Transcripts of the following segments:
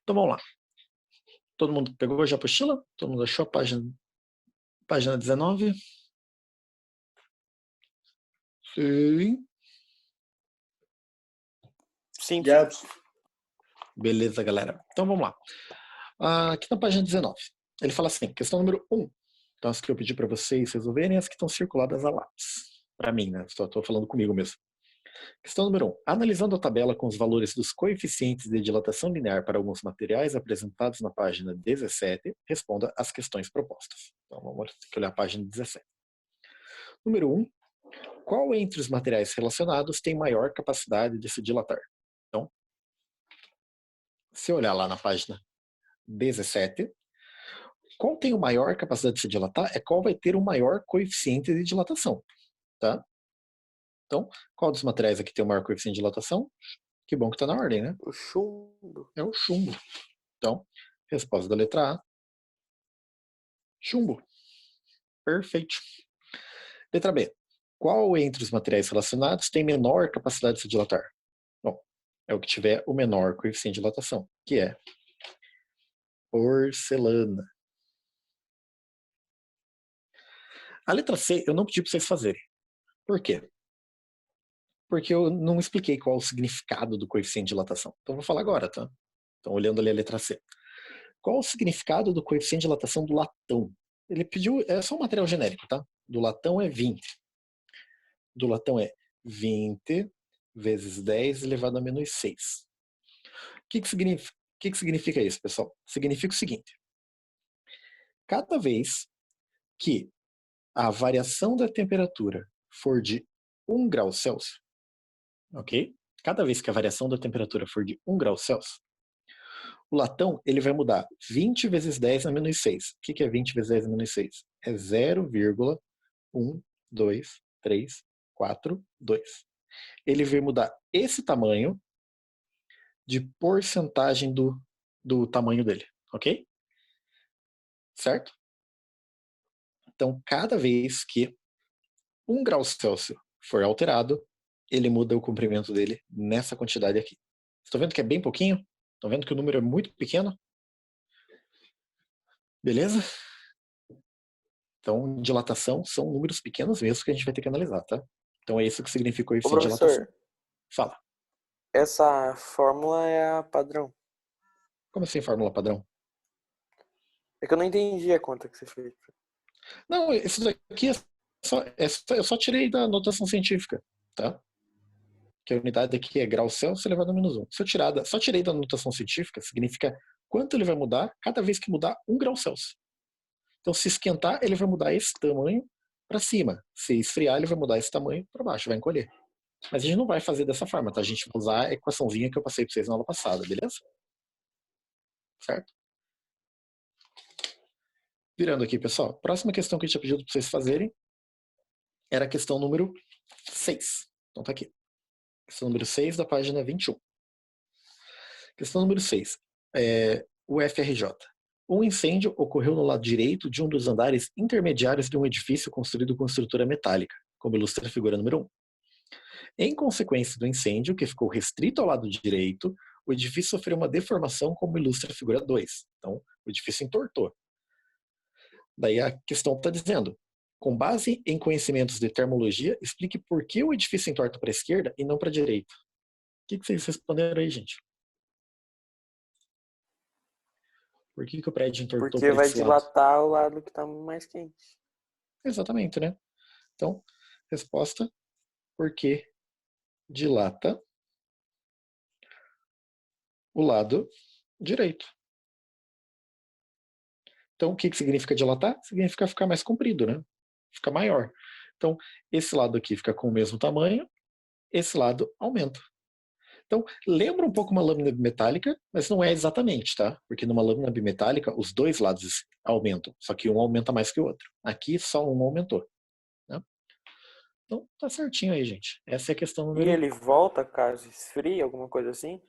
Então vamos lá. Todo mundo pegou já a apostila? Todo mundo achou a página 19? Sim. Sim. Yes. Beleza, galera. Então vamos lá. Aqui na página 19. Ele fala assim, questão número 1. Então as que eu pedi para vocês resolverem, as que estão circuladas a lápis. Para mim, né? Só estou falando comigo mesmo. Questão número 1. Analisando a tabela com os valores dos coeficientes de dilatação linear para alguns materiais apresentados na página 17, responda às questões propostas. Então vamos ter que olhar a página 17. Número 1. Qual entre os materiais relacionados tem maior capacidade de se dilatar? Então, se olhar lá na página 17, qual tem o maior capacidade de se dilatar é qual vai ter o maior coeficiente de dilatação. Tá? Então, qual dos materiais aqui tem o maior coeficiente de dilatação? Que bom que está na ordem, né? O chumbo. É o chumbo. Então, resposta da letra A, chumbo. Perfeito. Letra B. Qual entre os materiais relacionados tem menor capacidade de se dilatar? Bom, é o que tiver o menor coeficiente de dilatação, que é porcelana. A letra C eu não pedi para vocês fazerem. Por quê? Porque eu não expliquei qual o significado do coeficiente de dilatação. Então vou falar agora, tá? Então olhando ali a letra C. Qual o significado do coeficiente de dilatação do latão? Ele pediu, é só um material genérico, tá? Do latão é 20. Do latão é 20 vezes 10 elevado a menos 6. O que significa isso, pessoal? Significa o seguinte. Cada vez que a variação da temperatura for de 1 grau Celsius, ok? Cada vez que a variação da temperatura for de 1 grau Celsius, o latão ele vai mudar 20 vezes 10 a menos 6. O que é 20 vezes 10 a menos 6? É 0,1234,2. Ele vai mudar esse tamanho de porcentagem do tamanho dele, ok? Certo? Então, cada vez que 1 grau Celsius for alterado, ele muda o comprimento dele nessa quantidade aqui. Estão vendo que é bem pouquinho? Estão vendo que o número é muito pequeno? Beleza? Então, dilatação são números pequenos mesmo que a gente vai ter que analisar, tá? Então é isso que significa o coeficiente de dilatação. Fala. Essa fórmula é a padrão. Como assim fórmula padrão? É que eu não entendi a conta que você fez. Não, isso daqui eu só tirei da notação científica, tá? Que a unidade aqui é grau Celsius elevado a menos 1. Se eu só tirei da notação científica, significa quanto ele vai mudar cada vez que mudar 1 grau Celsius. Então, se esquentar, ele vai mudar esse tamanho para cima. Se esfriar, ele vai mudar esse tamanho para baixo, vai encolher. Mas a gente não vai fazer dessa forma, tá? A gente vai usar a equaçãozinha que eu passei para vocês na aula passada, beleza? Certo? Virando aqui, pessoal. Próxima questão que eu tinha pedido para vocês fazerem era a questão número 6. Então tá aqui. Questão número 6 da página 21. Questão número 6. O FRJ. Um incêndio ocorreu no lado direito de um dos andares intermediários de um edifício construído com estrutura metálica, como ilustra a figura número 1. Em consequência do incêndio, que ficou restrito ao lado direito, o edifício sofreu uma deformação, como ilustra a figura 2. Então, o edifício entortou. Daí a questão está dizendo, com base em conhecimentos de termologia, explique por que o edifício entorta para a esquerda e não para a direita. O que vocês responderam aí, gente? Por que o prédio entortou para esse lado? Porque vai dilatar o lado que está mais quente. Exatamente, né? Então, resposta, porque dilata o lado direito. Então, o que significa dilatar? Significa ficar mais comprido, né? Fica maior. Então, esse lado aqui fica com o mesmo tamanho, esse lado aumenta. Então, lembra um pouco uma lâmina bimetálica, mas não é exatamente, tá? Porque numa lâmina bimetálica, os dois lados aumentam, só que um aumenta mais que o outro. Aqui, só um aumentou. Né? Então, tá certinho aí, gente. Essa é a questão número... E ele volta caso esfrie, alguma coisa assim?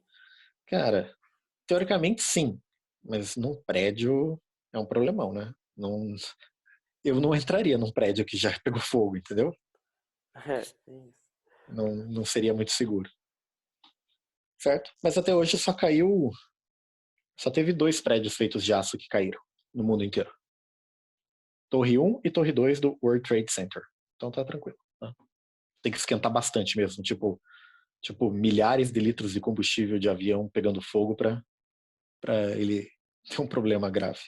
Cara, teoricamente sim, mas num prédio é um problemão, né? Eu não entraria num prédio que já pegou fogo, entendeu? Isso. Não seria muito seguro. Certo? Mas até hoje só caiu Só teve 2 prédios feitos de aço que caíram no mundo inteiro. Torre 1 e Torre 2 do World Trade Center. Então tá tranquilo. Tá? Tem que esquentar bastante mesmo, tipo milhares de litros de combustível de avião pegando fogo para ele ter um problema grave.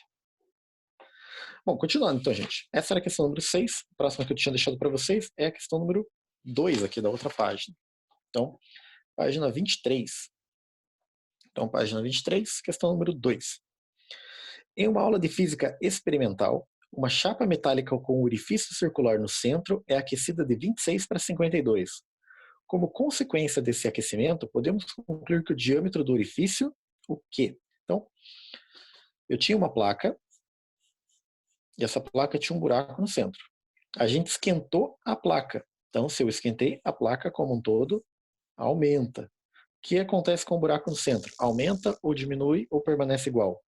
Bom, continuando então, gente. Essa era a questão número 6. A próxima que eu tinha deixado para vocês é a questão número 2 aqui da outra página. Então, página 23. Então, página 23, questão número 2. Em uma aula de física experimental, uma chapa metálica com um orifício circular no centro é aquecida de 26 para 52. Como consequência desse aquecimento, podemos concluir que o diâmetro do orifício, o quê? Então, eu tinha uma placa, e essa placa tinha um buraco no centro. A gente esquentou a placa. Então, se eu esquentei, a placa como um todo aumenta. O que acontece com o buraco no centro? Aumenta ou diminui ou permanece igual?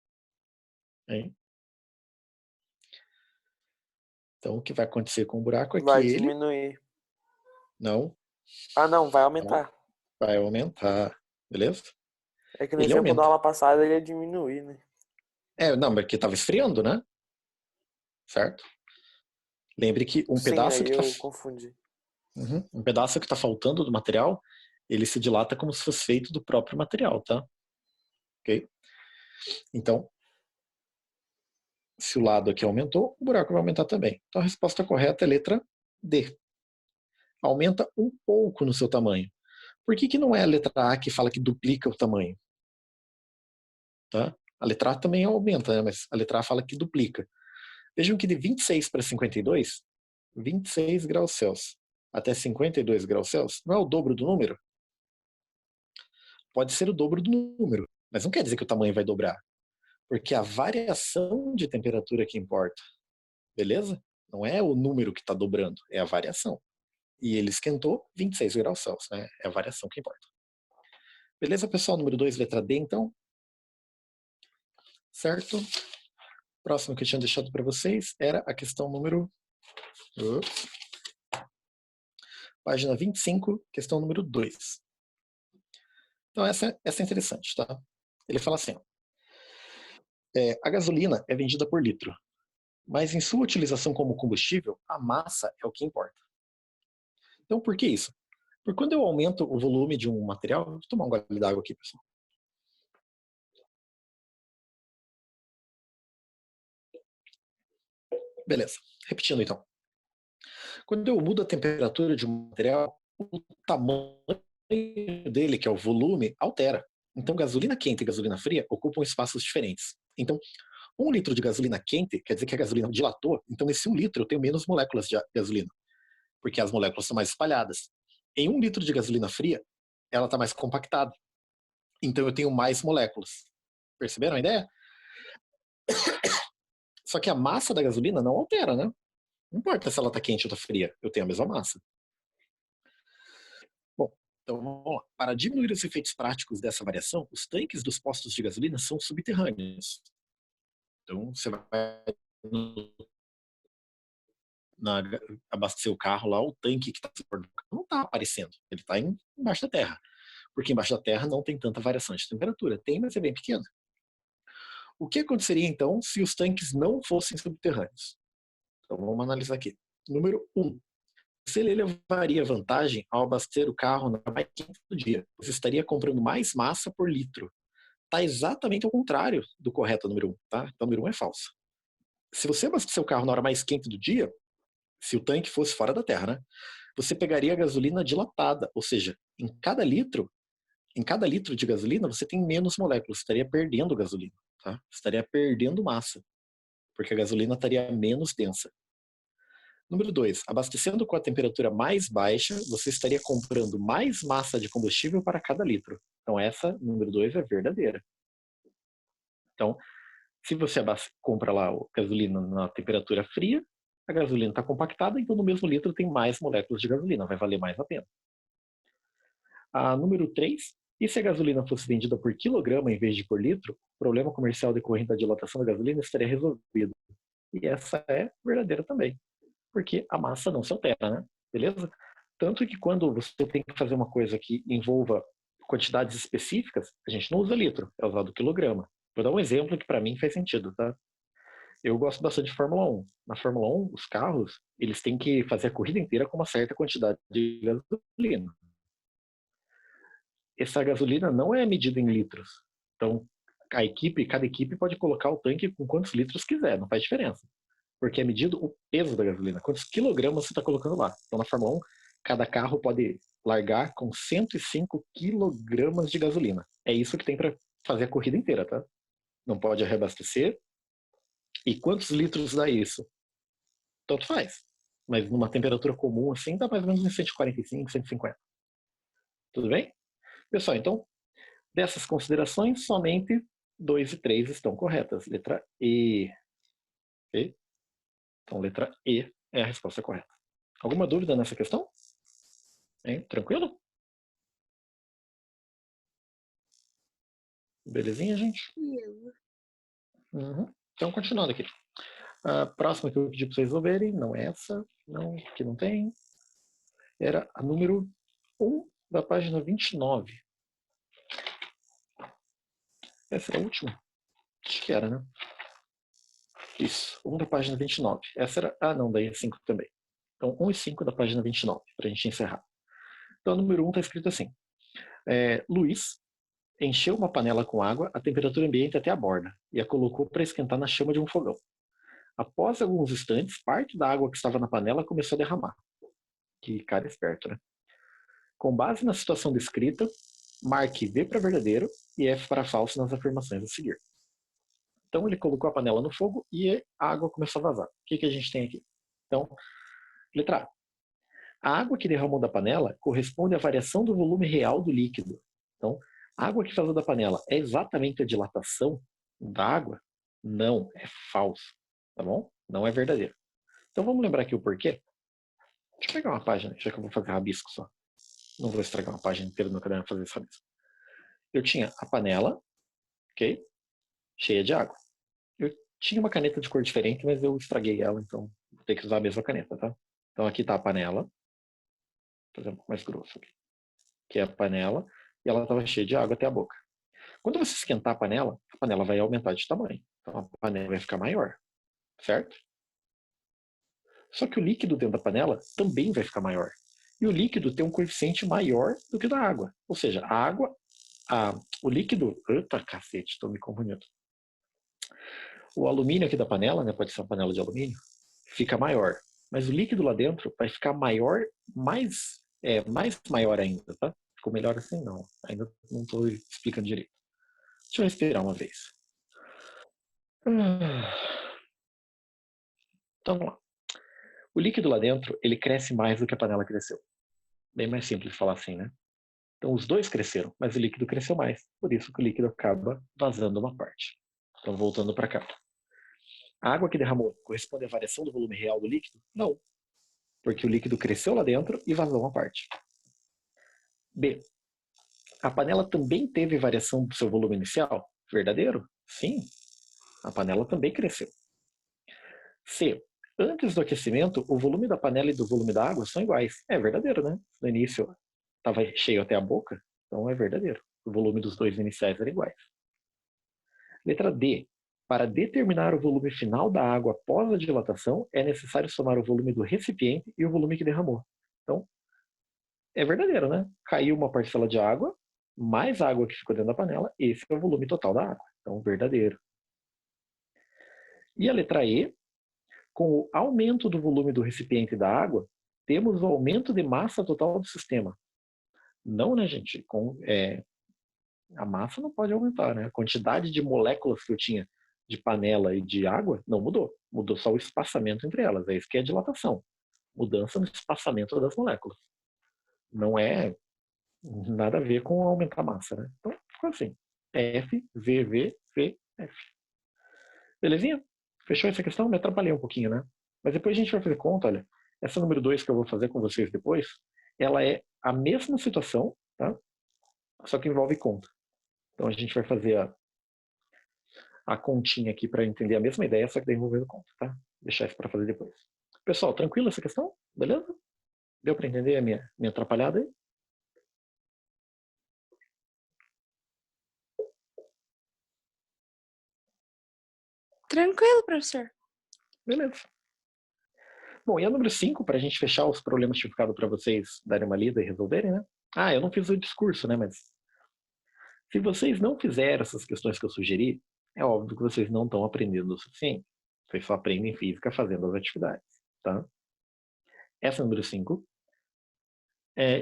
Hein? Então, o que vai acontecer com o buraco é que Vai ele diminuir. não Ah, não, vai aumentar. vai aumentar. Beleza? É que no Ele exemplo da aumenta. aula passada ele ia diminuir, né? Não, porque estava esfriando, né? Certo? Lembre que um Sim, pedaço aí que está eu confundi. um pedaço que tá faltando do material, ele se dilata como se fosse feito do próprio material, tá? Ok? Então, se o lado aqui aumentou, o buraco vai aumentar também. Então a resposta correta é a letra D. Aumenta um pouco no seu tamanho. Por que não é a letra A que fala que duplica o tamanho? Tá? A letra A também aumenta, né? Mas a letra A fala que duplica. Vejam que de 26 para 52, 26 graus Celsius até 52 graus Celsius, não é o dobro do número? Pode ser o dobro do número, mas não quer dizer que o tamanho vai dobrar. Porque a variação de temperatura que importa, beleza? Não é o número que está dobrando, é a variação. E ele esquentou 26 graus Celsius, né? É a variação que importa. Beleza, pessoal? Número 2, letra D, então. Certo? Próximo que eu tinha deixado para vocês era a questão número... Página 25, questão número 2. Então, essa é interessante, tá? Ele fala assim, ó, a gasolina é vendida por litro, mas em sua utilização como combustível, a massa é o que importa. Então, por que isso? Porque quando eu aumento o volume de um material, vou tomar um gole d'água aqui, pessoal. Beleza. Repetindo, então. Quando eu mudo a temperatura de um material, o tamanho dele, que é o volume, altera. Então, gasolina quente e gasolina fria ocupam espaços diferentes. Então, 1 litro de gasolina quente quer dizer que a gasolina dilatou. Então, nesse 1 litro eu tenho menos moléculas de gasolina, porque as moléculas são mais espalhadas. Em 1 litro de gasolina fria, ela está mais compactada. Então, eu tenho mais moléculas. Perceberam a ideia? Só que a massa da gasolina não altera, né? Não importa se ela está quente ou está fria, eu tenho a mesma massa. Bom, então vamos lá. Para diminuir os efeitos práticos dessa variação, os tanques dos postos de gasolina são subterrâneos. Então você vai abastecer o carro lá, o tanque que está não está aparecendo, ele está embaixo da terra. Porque embaixo da terra não tem tanta variação de temperatura. Tem, mas é bem pequena. O que aconteceria então se os tanques não fossem subterrâneos? Então vamos analisar aqui. Número 1. Se ele levaria vantagem ao abastecer o carro na mais quente do dia. Você estaria comprando mais massa por litro. Está exatamente ao contrário do correto número 1. Tá? Então, número 1 é falso. Se você abastecer o carro na hora mais quente do dia, se o tanque fosse fora da terra, né? Você pegaria a gasolina dilatada, ou seja, em cada litro de gasolina, você tem menos moléculas, você estaria perdendo gasolina, tá? Você estaria perdendo massa, porque a gasolina estaria menos densa. Número 2, abastecendo com a temperatura mais baixa, você estaria comprando mais massa de combustível para cada litro. Então essa, número 2, é verdadeira. Então, se você compra lá a gasolina na temperatura fria, a gasolina está compactada, então no mesmo litro tem mais moléculas de gasolina, vai valer mais a pena. A número 3, e se a gasolina fosse vendida por quilograma em vez de por litro, o problema comercial decorrente da dilatação da gasolina estaria resolvido. E essa é verdadeira também, porque a massa não se altera, né? Beleza? Tanto que quando você tem que fazer uma coisa que envolva quantidades específicas, a gente não usa litro, é usado quilograma. Vou dar um exemplo que para mim faz sentido, tá? Eu gosto bastante de Fórmula 1. Na Fórmula 1, os carros, eles têm que fazer a corrida inteira com uma certa quantidade de gasolina. Essa gasolina não é medida em litros. Então, cada equipe pode colocar o tanque com quantos litros quiser, não faz diferença. Porque é medido o peso da gasolina, quantos quilogramas você está colocando lá. Então, na Fórmula 1, cada carro pode largar com 105 quilogramas de gasolina. É isso que tem para fazer a corrida inteira, tá? Não pode reabastecer. E quantos litros dá isso? Tanto faz. Mas numa temperatura comum assim, dá mais ou menos uns 145, 150. Tudo bem? Pessoal, então, dessas considerações, somente 2 e 3 estão corretas. Letra E. Ok? Então, letra E é a resposta correta. Alguma dúvida nessa questão? Hein? Tranquilo? Belezinha, gente? Uhum. Então, continuando aqui. A próxima que eu pedi para vocês resolverem, não é essa, não, que não tem. Era a número 1 da página 29. Essa era a última? Acho que era, né? Isso, 1 da página 29. Essa era. Ah, não, daí é 5 também. Então, 1 e 5 da página 29, para a gente encerrar. Então, o número 1 está escrito assim: Luiz encheu uma panela com água a temperatura ambiente até a borda e a colocou para esquentar na chama de um fogão. Após alguns instantes, parte da água que estava na panela começou a derramar. Que cara esperto, né? Com base na situação descrita, marque V para verdadeiro e F para falso nas afirmações a seguir. Então ele colocou a panela no fogo e a água começou a vazar. O que a gente tem aqui? Então, letra A. A água que derramou da panela corresponde à variação do volume real do líquido. Então, a água que vazou da panela é exatamente a dilatação da água? Não, é falso. Tá bom? Não é verdadeiro. Então vamos lembrar aqui o porquê? Deixa eu pegar uma página, já que eu vou fazer rabisco só. Não vou estragar uma página inteira no meu caderno fazer esse rabisco. Eu tinha a panela, ok? Cheia de água. Eu tinha uma caneta de cor diferente, mas eu estraguei ela, então vou ter que usar a mesma caneta, tá? Então aqui está a panela. Vou fazer um pouco mais grosso aqui. Que é a panela, e ela estava cheia de água até a boca. Quando você esquentar a panela vai aumentar de tamanho. Então a panela vai ficar maior, certo? Só que o líquido dentro da panela também vai ficar maior. E o líquido tem um coeficiente maior do que o da água. Ou seja, a água, o líquido. Eita cacete, estou me confundindo. O alumínio aqui da panela, né, pode ser uma panela de alumínio, fica maior. Mas o líquido lá dentro vai ficar maior, mais maior ainda, tá? Ficou melhor assim? Não. Ainda não estou explicando direito. Deixa eu respirar uma vez. Então vamos lá. O líquido lá dentro, ele cresce mais do que a panela cresceu. Bem mais simples falar assim, né? Então os dois cresceram, mas o líquido cresceu mais. Por isso que o líquido acaba vazando uma parte. Então voltando para cá. A água que derramou corresponde à variação do volume real do líquido? Não. Porque o líquido cresceu lá dentro e vazou uma parte. B. A panela também teve variação do seu volume inicial? Verdadeiro? Sim. A panela também cresceu. C. Antes do aquecimento, o volume da panela e do volume da água são iguais. É verdadeiro, né? No início estava cheio até a boca, então é verdadeiro. O volume dos dois iniciais era iguais. Letra D. Para determinar o volume final da água após a dilatação, é necessário somar o volume do recipiente e o volume que derramou. Então, é verdadeiro, né? Caiu uma parcela de água, mais água que ficou dentro da panela, esse é o volume total da água. Então, verdadeiro. E a letra E, com o aumento do volume do recipiente da água, temos o aumento de massa total do sistema. Não, né, gente? A massa não pode aumentar, né? A quantidade de moléculas que eu tinha de panela e de água não mudou. Mudou só o espaçamento entre elas. É isso que é dilatação. Mudança no espaçamento das moléculas. Não é nada a ver com aumentar a massa, né? Então, ficou assim. F, V, V, V, F. Belezinha? Fechou essa questão? Me atrapalhei um pouquinho, né? Mas depois a gente vai fazer conta, olha. Essa número 2 que eu vou fazer com vocês depois, ela é a mesma situação, tá? Só que envolve conta. Então a gente vai fazer a continha aqui para entender a mesma ideia, só que daí envolvendo conta, tá? Deixar isso para fazer depois. Pessoal, tranquilo essa questão? Beleza? Deu para entender a minha atrapalhada aí? Tranquilo, professor. Beleza. Bom, e a número 5, para a gente fechar os problemas tipificados para vocês darem uma lida e resolverem, né? Eu não fiz o discurso, né? Mas se vocês não fizerem essas questões que eu sugeri, é óbvio que vocês não estão aprendendo o suficiente. Vocês só aprendem física fazendo as atividades, tá? Essa número 5,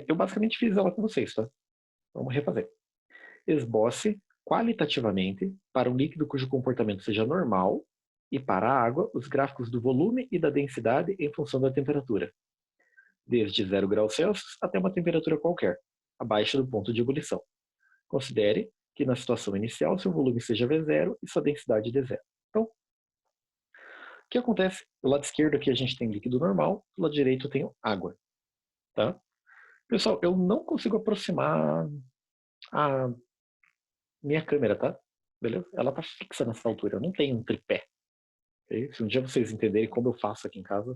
eu basicamente fiz ela com vocês, tá? Vamos refazer. Esboce qualitativamente para um líquido cujo comportamento seja normal e para a água os gráficos do volume e da densidade em função da temperatura, desde 0 graus Celsius até uma temperatura qualquer, abaixo do ponto de ebulição. Considere que na situação inicial seu volume seja V0 e sua densidade D0. Então, o que acontece? Do lado esquerdo aqui a gente tem líquido normal, do lado direito eu tenho água. Tá? Pessoal, eu não consigo aproximar a minha câmera, tá? Beleza? Ela tá fixa nessa altura, eu não tenho um tripé. Okay? Se um dia vocês entenderem como eu faço aqui em casa,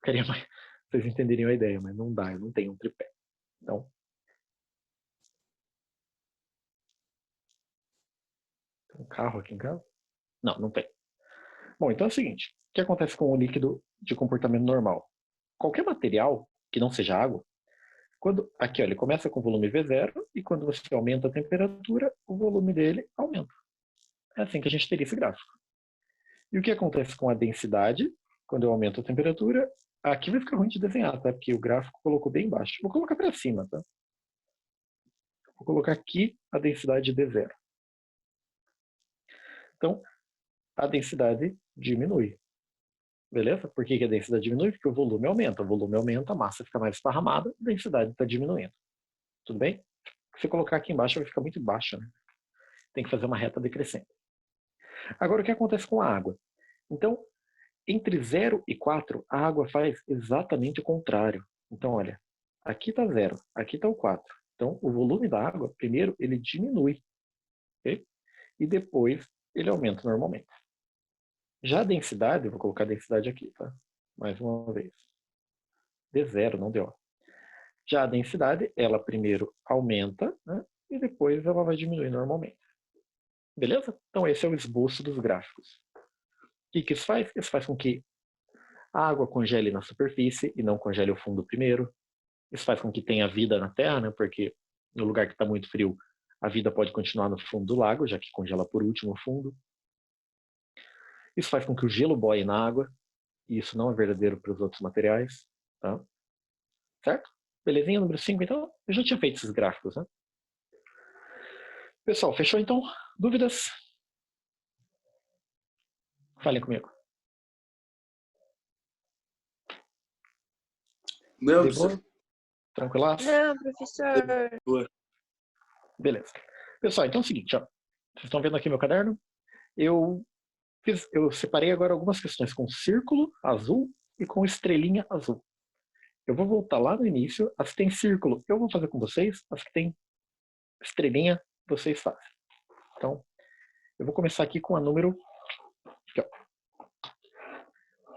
vocês entenderiam a ideia, mas não dá, eu não tenho um tripé. Então, tem um carro aqui em casa? Não, não tem. Bom, então é o seguinte, o que acontece com o líquido de comportamento normal? Qualquer material que não seja água, aqui ó, ele começa com volume V0 e quando você aumenta a temperatura, o volume dele aumenta. É assim que a gente teria esse gráfico. E o que acontece com a densidade? Quando eu aumento a temperatura, aqui vai ficar ruim de desenhar, tá? Porque o gráfico colocou bem baixo. Vou colocar para cima, tá? Vou colocar aqui a densidade D0. Então, a densidade diminui. Beleza? Por que a densidade diminui? Porque o volume aumenta. O volume aumenta, a massa fica mais esparramada, a densidade está diminuindo. Tudo bem? Se colocar aqui embaixo vai ficar muito baixa, né? Tem que fazer uma reta decrescente. Agora, o que acontece com a água? Então, entre 0 e 4, a água faz exatamente o contrário. Então, olha, aqui está 0, aqui está o 4. Então, o volume da água, primeiro, ele diminui. Okay? E depois, ele aumenta normalmente. Já a densidade, vou colocar a densidade aqui, tá? Mais uma vez. D0, não deu. Já a densidade, ela primeiro aumenta, né? E depois ela vai diminuir normalmente. Beleza? Então, esse é o esboço dos gráficos. O que isso faz? Isso faz com que a água congele na superfície e não congele o fundo primeiro. Isso faz com que tenha vida na Terra, né? Porque no lugar que está muito frio, a vida pode continuar no fundo do lago, já que congela por último o fundo. Isso faz com que o gelo boie na água, e isso não é verdadeiro para os outros materiais. Tá? Certo? Belezinha, número 5, então? Eu já tinha feito esses gráficos, né? Pessoal, fechou então? Dúvidas? Falem comigo. Não, De boa? Tranquilaço? Não, professor. Beleza. Pessoal, então é o seguinte, ó. Vocês estão vendo aqui meu caderno? Eu separei agora algumas questões com círculo azul e com estrelinha azul. Eu vou voltar lá no início. As que tem círculo eu vou fazer com vocês. As que tem estrelinha vocês fazem. Então, eu vou começar aqui com a número... Aqui, ó.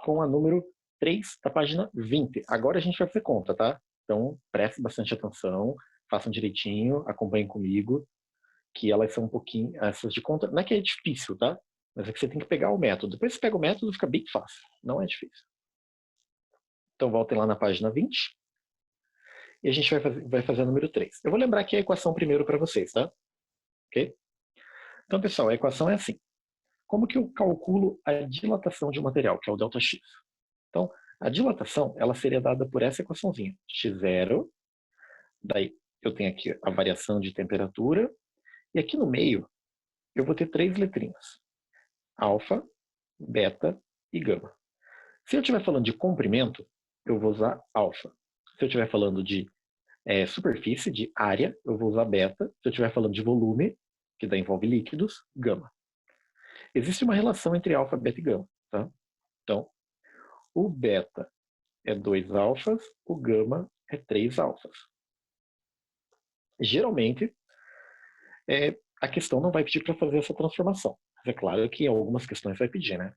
Com a número 3 da página 20. Agora a gente vai fazer conta, tá? Então, prestem bastante atenção. Façam direitinho. Acompanhem comigo. Que elas são um pouquinho... Essas de conta... Não é que é difícil, tá? Mas é que você tem que pegar o método. Depois você pega o método, fica bem fácil. Não é difícil. Então, voltem lá na página 20. E a gente vai fazer a número 3. Eu vou lembrar aqui a equação primeiro para vocês, tá? Ok? Então, pessoal, a equação é assim. Como que eu calculo a dilatação de um material, que é o ΔX? Então, a dilatação, ela seria dada por essa equaçãozinha. X0, daí eu tenho aqui a variação de temperatura, e aqui no meio eu vou ter 3 letrinhas. Alfa, beta e gama. Se eu estiver falando de comprimento, eu vou usar alfa. Se eu estiver falando de superfície, de área, eu vou usar beta. Se eu estiver falando de volume, que daí envolve líquidos, gama. Existe uma relação entre alfa, beta e gama. Tá? Então, o beta é 2 alfas, o gama é 3 alfas. Geralmente, a questão não vai pedir para fazer essa transformação. Mas é claro que em algumas questões vai pedir, né?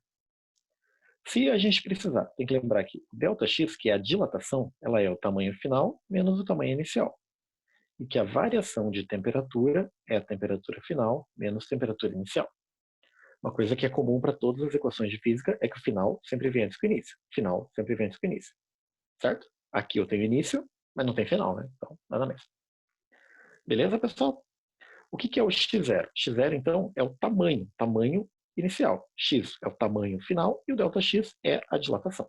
Se a gente precisar, tem que lembrar que ΔX, que é a dilatação, ela é o tamanho final menos o tamanho inicial. E que a variação de temperatura é a temperatura final menos temperatura inicial. Uma coisa que é comum para todas as equações de física é que o final sempre vem antes que o início. Final sempre vem antes que o início. Certo? Aqui eu tenho início, mas não tem final, né? Então, nada mais. Beleza, pessoal? O que é o x0? X0, então, é o tamanho inicial. X é o tamanho final e o ΔX é a dilatação.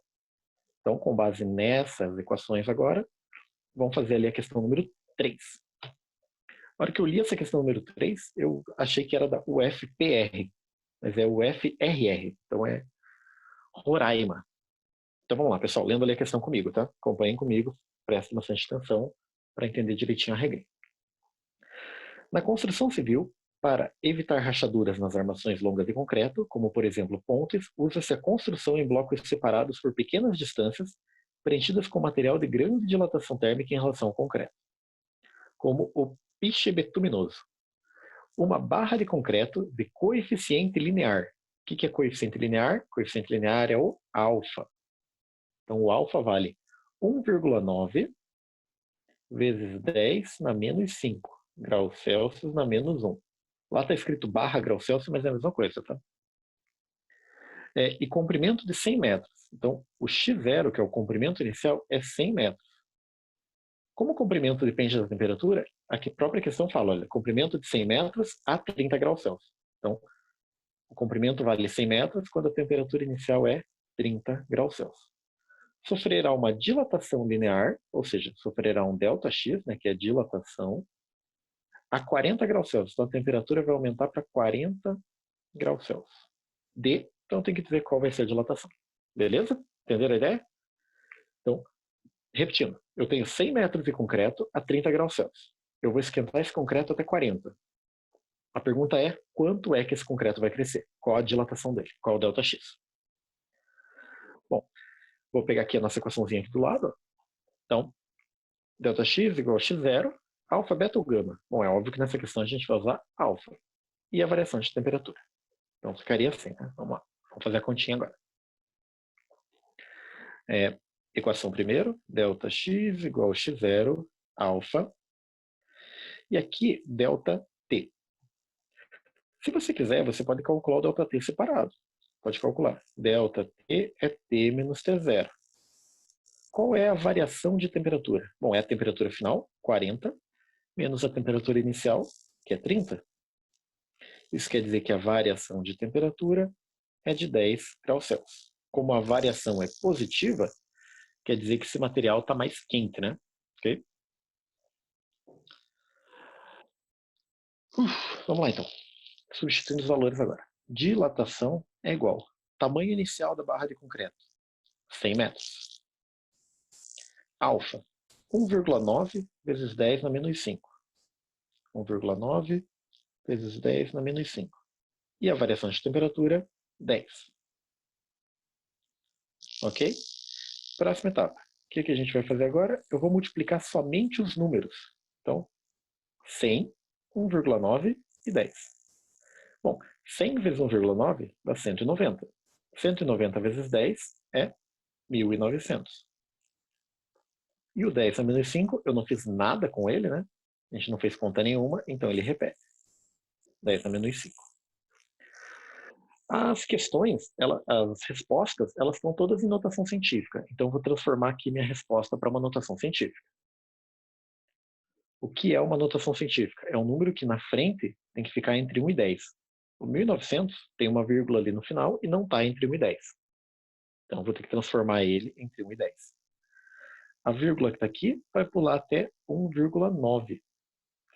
Então, com base nessas equações agora, vamos fazer ali a questão número 3. Na hora que eu li essa questão número 3, eu achei que era da UFPR, mas é UFRR, então é Roraima. Então vamos lá, pessoal, lendo ali a questão comigo, tá? Acompanhem comigo, prestem bastante atenção para entender direitinho a regra. Na construção civil, para evitar rachaduras nas armações longas de concreto, como por exemplo pontes, usa-se a construção em blocos separados por pequenas distâncias, preenchidas com material de grande dilatação térmica em relação ao concreto, como o piche betuminoso. Uma barra de concreto de coeficiente linear. O que é coeficiente linear? Coeficiente linear é o alfa. Então, o alfa vale 1,9 vezes 10 na menos 5 graus Celsius na menos 1. Lá está escrito barra graus Celsius, mas é a mesma coisa, tá? E comprimento de 100 metros. Então, o x0, que é o comprimento inicial, é 100 metros. Como o comprimento depende da temperatura, a própria questão fala, olha, comprimento de 100 metros a 30 graus Celsius. Então, o comprimento vale 100 metros quando a temperatura inicial é 30 graus Celsius. Sofrerá uma dilatação linear, ou seja, sofrerá um ΔX, né, que é a dilatação, a 40 graus Celsius. Então, a temperatura vai aumentar para 40 graus Celsius. Então tem que dizer qual vai ser a dilatação. Beleza? Entenderam a ideia? Então, repetindo, eu tenho 100 metros de concreto a 30 graus Celsius. Eu vou esquentar esse concreto até 40. A pergunta é, quanto é que esse concreto vai crescer? Qual a dilatação dele? Qual o ΔX? Bom, vou pegar aqui a nossa equaçãozinha aqui do lado. Então, ΔX igual a x0, alfa, beta ou gama? Bom, é óbvio que nessa questão a gente vai usar alfa. E a variação de temperatura. Então, ficaria assim, né? Vamos lá. Vamos fazer a continha agora. Equação primeiro, ΔX igual a x0, alfa. E aqui, ΔT. Se você quiser, você pode calcular o ΔT separado. Pode calcular. ΔT é T menos T0. Qual é a variação de temperatura? Bom, é a temperatura final, 40, menos a temperatura inicial, que é 30. Isso quer dizer que a variação de temperatura é de 10 graus Celsius. Como a variação é positiva, quer dizer que esse material está mais quente, né? Ok? Vamos lá, então. Substituindo os valores agora. Dilatação é igual. Tamanho inicial da barra de concreto, 100 metros. Alfa, 1,9 vezes 10 na menos 5. 1,9 vezes 10 na menos 5. E a variação de temperatura, 10. Ok? Próxima etapa. O que a gente vai fazer agora? Eu vou multiplicar somente os números. Então, 100, 1,9 e 10. Bom, 100 vezes 1,9 dá 190. 190 vezes 10 é 1.900. E o 10 a menos 5, eu não fiz nada com ele, né? A gente não fez conta nenhuma, então ele repete. 10 a menos 5. As questões, as respostas, elas estão todas em notação científica. Então eu vou transformar aqui minha resposta para uma notação científica. O que é uma notação científica? É um número que na frente tem que ficar entre 1 e 10. O 1900 tem uma vírgula ali no final e não está entre 1 e 10. Então eu vou ter que transformar ele entre 1 e 10. A vírgula que está aqui vai pular até 1,9.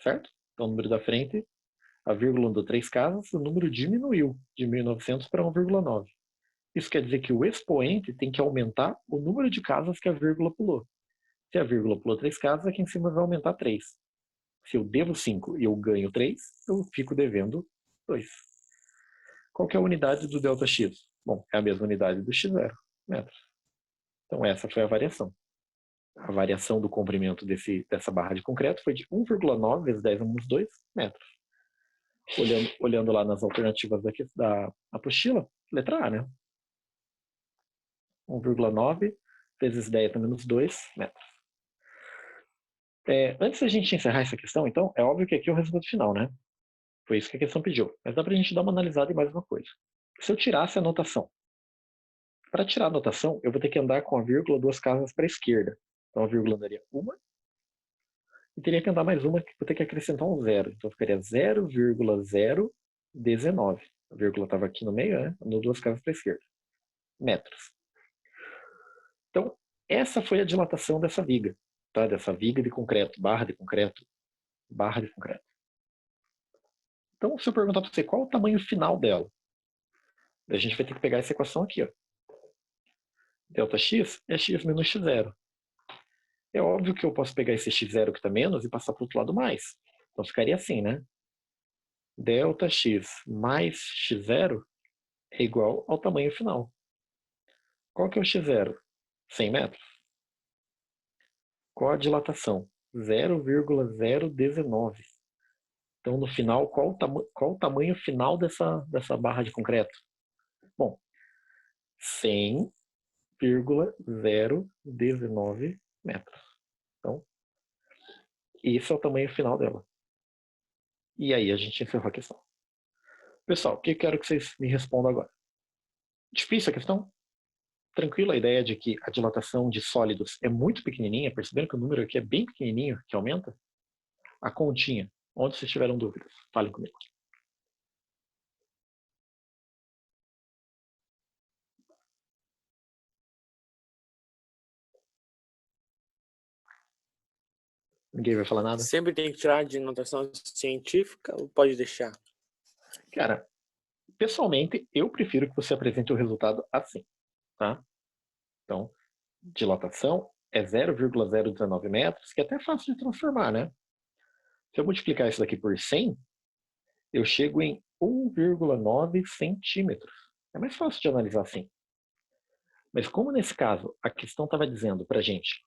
Certo? Então o número da frente, a vírgula andou 3 casas, o número diminuiu de 1900 para 1,9. Isso quer dizer que o expoente tem que aumentar o número de casas que a vírgula pulou. Se a vírgula pulou 3 casas, aqui em cima vai aumentar 3. Se eu devo 5 e eu ganho 3, eu fico devendo 2. Qual que é a unidade do ΔX? Bom, é a mesma unidade do x0, metros. Então essa foi a variação. A variação do comprimento dessa barra de concreto foi de 1,9 vezes 10 a menos 2 metros. Olhando lá nas alternativas da apostila, letra A, né? 1,9 vezes 10 a menos 2 metros. Antes da gente encerrar essa questão, então, é óbvio que aqui é o resultado final, né? Foi isso que a questão pediu. Mas dá para a gente dar uma analisada em mais uma coisa. Se eu tirasse a notação, para tirar a notação, eu vou ter que andar com a vírgula 2 casas para a esquerda. Então a vírgula andaria uma, e teria que andar mais uma, que vou ter que acrescentar um zero. Então ficaria 0,019. A vírgula estava aqui no meio, né? Andou 2 casas para a esquerda. Metros. Então, essa foi a dilatação dessa viga. Tá? Dessa viga de concreto, barra de concreto, barra de concreto. Então, se eu perguntar para você qual o tamanho final dela, a gente vai ter que pegar essa equação aqui. Ó. Δx é x menos x0. É óbvio que eu posso pegar esse x0 que está menos e passar para o outro lado mais. Então ficaria assim, né? Δx mais x0 é igual ao tamanho final. Qual que é o x0? 100 metros. Qual a dilatação? 0,019. Então, no final, qual o tamanho final dessa barra de concreto? Bom, 100,019 metros. Então, esse é o tamanho final dela. E aí a gente encerrou a questão. Pessoal, o que eu quero que vocês me respondam agora? Difícil a questão? Tranquilo a ideia de que a dilatação de sólidos é muito pequenininha, percebendo que o número aqui é bem pequenininho, que aumenta? A continha, onde vocês tiveram dúvidas, falem comigo. Ninguém vai falar nada? Sempre tem que tirar de notação científica ou pode deixar? Cara, pessoalmente, eu prefiro que você apresente o resultado assim, tá? Então, dilatação é 0,019 metros, que é até fácil de transformar, né? Se eu multiplicar isso daqui por 100, eu chego em 1,9 centímetros. É mais fácil de analisar assim. Mas como nesse caso a questão estava dizendo para a gente,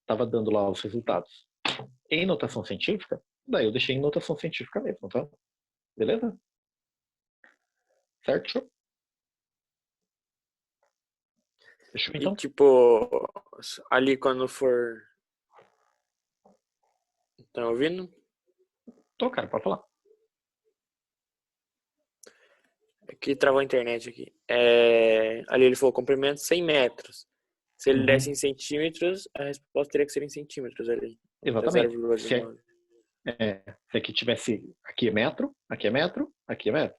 estava dando lá os resultados em notação científica, daí eu deixei em notação científica mesmo, tá? Beleza? Certo? Fechou então? E tipo, ali quando for... Tá ouvindo? Tô, cara, pode falar. Aqui travou a internet aqui. Ali ele falou comprimento 100 metros. Se ele desse em centímetros, a resposta teria que ser em centímetros ali. Exatamente. 0,19. Se aqui tivesse, aqui é metro, aqui é metro, aqui é metro.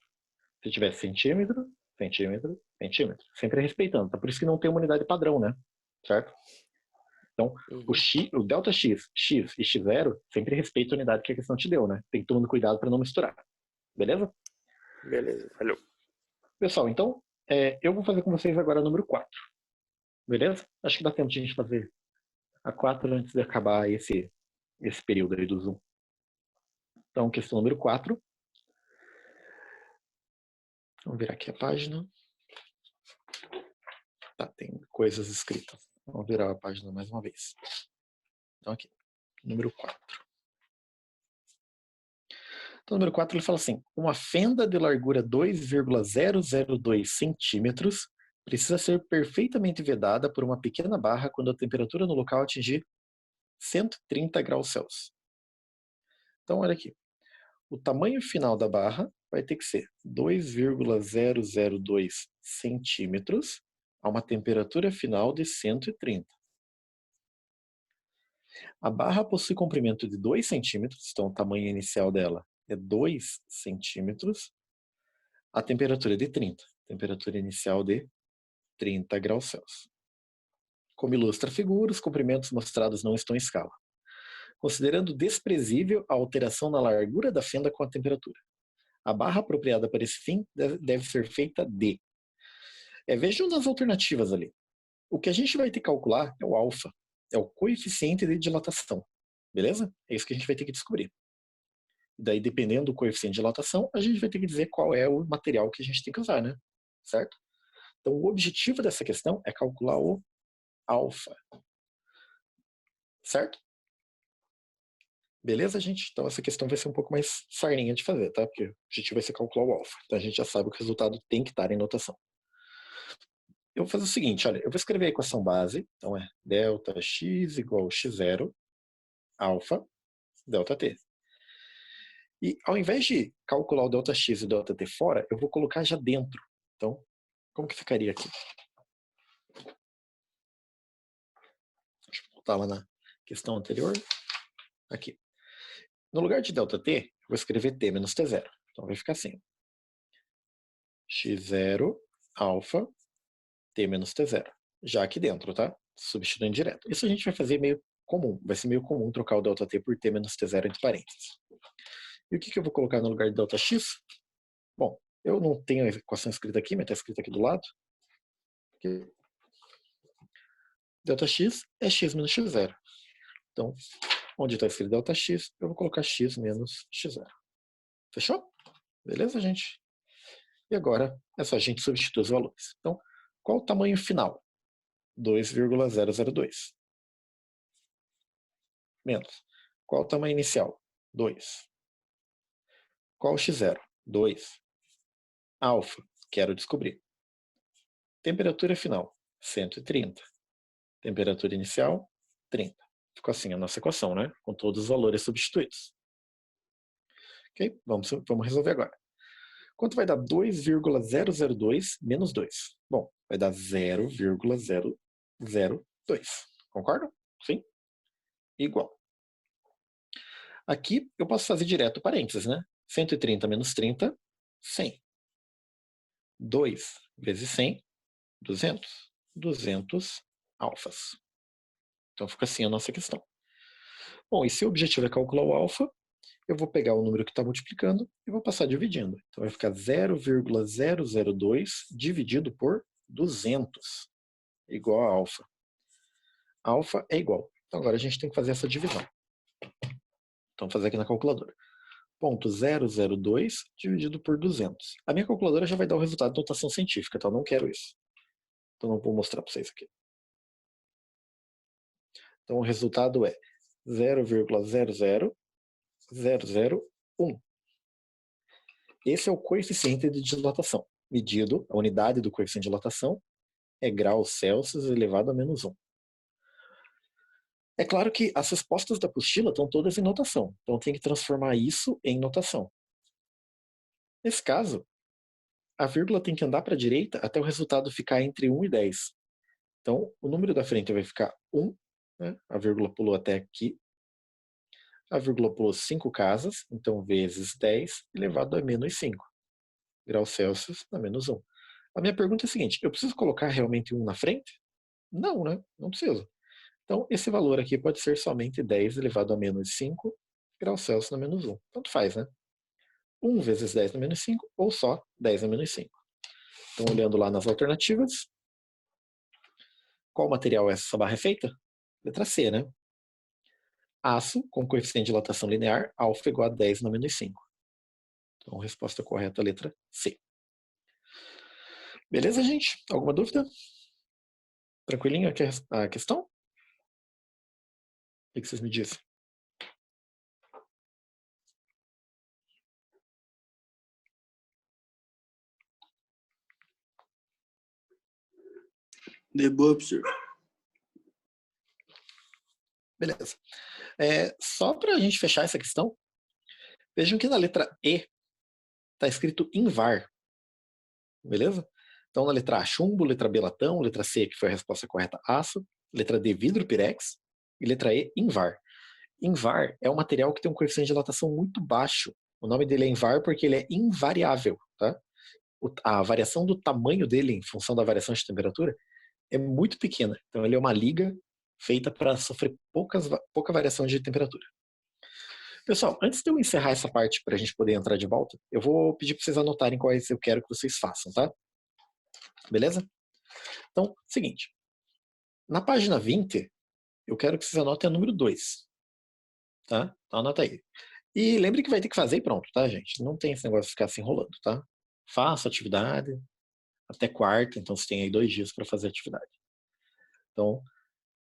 Se tivesse centímetro, centímetro, centímetro. Sempre respeitando. Tá? Por isso que não tem uma unidade padrão, né? Certo? Então, o delta x, x e x0 sempre respeita a unidade que a questão te deu, né? Tem que tomar cuidado para não misturar. Beleza? Beleza, valeu. Pessoal, então, eu vou fazer com vocês agora o número 4. Beleza? Acho que dá tempo de a gente fazer a 4 antes de acabar esse período aí do Zoom. Então, questão número 4. Vamos virar aqui a página. Tá, tem coisas escritas. Vamos virar a página mais uma vez. Então, aqui, número 4. Então, número 4, ele fala assim, uma fenda de largura 2,002 centímetros precisa ser perfeitamente vedada por uma pequena barra quando a temperatura no local atingir 130 graus Celsius. Então, olha aqui. O tamanho final da barra vai ter que ser 2,002 centímetros a uma temperatura final de 130. A barra possui comprimento de 2 centímetros, então o tamanho inicial dela é 2 centímetros, a temperatura é de 30. Temperatura inicial de 30 graus Celsius. Como ilustra a figura, os comprimentos mostrados não estão em escala, considerando desprezível a alteração na largura da fenda com a temperatura. A barra apropriada para esse fim deve ser feita de... Vejam nas alternativas ali. O que a gente vai ter que calcular é o alfa, é o coeficiente de dilatação. Beleza? É isso que a gente vai ter que descobrir. Daí, dependendo do coeficiente de dilatação, a gente vai ter que dizer qual é o material que a gente tem que usar, né? Certo? Então, o objetivo dessa questão é calcular o alfa. Certo? Beleza, gente? Então, essa questão vai ser um pouco mais sarninha de fazer, tá? Porque o objetivo vai ser calcular o alfa. Então, a gente já sabe que o resultado tem que estar em notação. Eu vou fazer o seguinte, olha, eu vou escrever a equação base. Então, é ΔX igual x0, alfa, ΔT. E ao invés de calcular o ΔX e o ΔT fora, eu vou colocar já dentro. Então, como que ficaria aqui? Deixa eu voltar lá na questão anterior. Aqui. No lugar de ΔT, eu vou escrever T menos T0. Então vai ficar assim. X0, alfa, T menos T0. Já aqui dentro, tá? Substituindo direto. Isso a gente vai fazer meio comum. Vai ser meio comum trocar o ΔT por T menos T0 entre parênteses. E o que eu vou colocar no lugar de ΔX? Bom, eu não tenho a equação escrita aqui, mas está escrita aqui do lado. Aqui. ΔX é x menos x0. Então, onde está escrito ΔX, eu vou colocar x menos x0. Fechou? Beleza, gente? E agora é só a gente substituir os valores. Então, qual o tamanho final? 2,002. Menos. Qual o tamanho inicial? 2. Qual o x0? 2. Alfa, quero descobrir. Temperatura final, 130. Temperatura inicial, 30. Ficou assim a nossa equação, né? Com todos os valores substituídos. Ok? Vamos resolver agora. Quanto vai dar 2,002 menos 2? Bom, vai dar 0,002. Concordam? Sim? Igual. Aqui eu posso fazer direto parênteses, né? 130 menos 30, 100. 2 vezes 100, 200. 200 alfas. Então fica assim a nossa questão. Bom, e se o objetivo é calcular o alfa, eu vou pegar o número que está multiplicando e vou passar dividindo. Então vai ficar 0,002 dividido por 200, igual a alfa. Alfa é igual. Então agora a gente tem que fazer essa divisão. Então vou fazer aqui na calculadora. 0,002 dividido por 200. A minha calculadora já vai dar o resultado de notação científica, então eu não quero isso. Então não vou mostrar para vocês aqui. Então o resultado é 0,00001. Esse é o coeficiente de dilatação. Medido, a unidade do coeficiente de dilatação é graus Celsius elevado a menos 1. É claro que as respostas da apostila estão todas em notação, então tem que transformar isso em notação. Nesse caso, a vírgula tem que andar para a direita até o resultado ficar entre 1 e 10. Então, o número da frente vai ficar 1, né? A vírgula pulou até aqui. A vírgula pulou 5 casas, então vezes 10 elevado a menos 5. Graus Celsius a menos 1. A minha pergunta é a seguinte, eu preciso colocar realmente 1 na frente? Não, né? Não preciso. Então, esse valor aqui pode ser somente 10 elevado a menos 5 graus Celsius na menos 1. Tanto faz, né? 1 vezes 10 na menos 5 ou só 10 na menos 5. Então, olhando lá nas alternativas, qual material essa barra é feita? Letra C, né? Aço com coeficiente de dilatação linear, alfa igual a 10 na menos 5. Então, resposta correta, letra C. Beleza, gente? Alguma dúvida? Tranquilinho aqui a questão? O que vocês me dizem? De boa, professor. Beleza. Só para a gente fechar essa questão, vejam que na letra E está escrito invar. Beleza? Então, na letra A, chumbo, letra B, latão, letra C, que foi a resposta correta, aço, letra D, vidro, pirex, e letra E, invar. Invar é um material que tem um coeficiente de dilatação muito baixo. O nome dele é invar porque ele é invariável. Tá? A variação do tamanho dele, em função da variação de temperatura, é muito pequena. Então, ele é uma liga feita para sofrer pouca variação de temperatura. Pessoal, antes de eu encerrar essa parte para a gente poder entrar de volta, eu vou pedir para vocês anotarem quais eu quero que vocês façam, tá? Beleza? Então, seguinte. Na página 20, eu quero que vocês anotem o número 2. Tá? Então, anota aí. E lembre que vai ter que fazer e pronto, tá, gente? Não tem esse negócio de ficar se enrolando, tá? Faça a atividade até quarta, então você tem aí 2 dias para fazer a atividade. Então,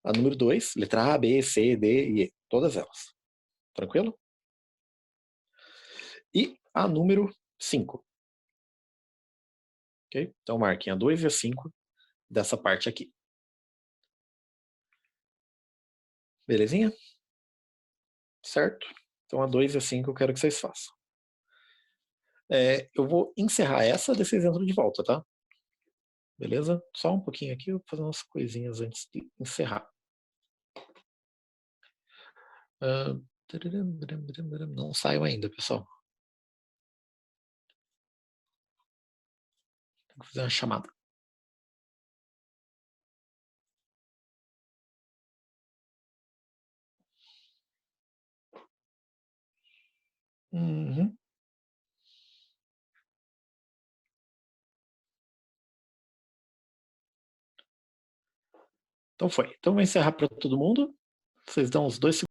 a número 2, letra A, B, C, D e E, todas elas. Tranquilo? E a número 5. Ok? Então, marquem a 2 e a 5 dessa parte aqui. Belezinha? Certo? Então, a 2 e a 5 eu quero que vocês façam. Eu vou encerrar essa, daí vocês entram de volta, tá? Beleza? Só um pouquinho aqui, eu vou fazer umas coisinhas antes de encerrar. Não saiu ainda, pessoal. Tem que fazer uma chamada. Uhum. Então foi. Então vou encerrar para todo mundo. Vocês dão uns 2 segundos.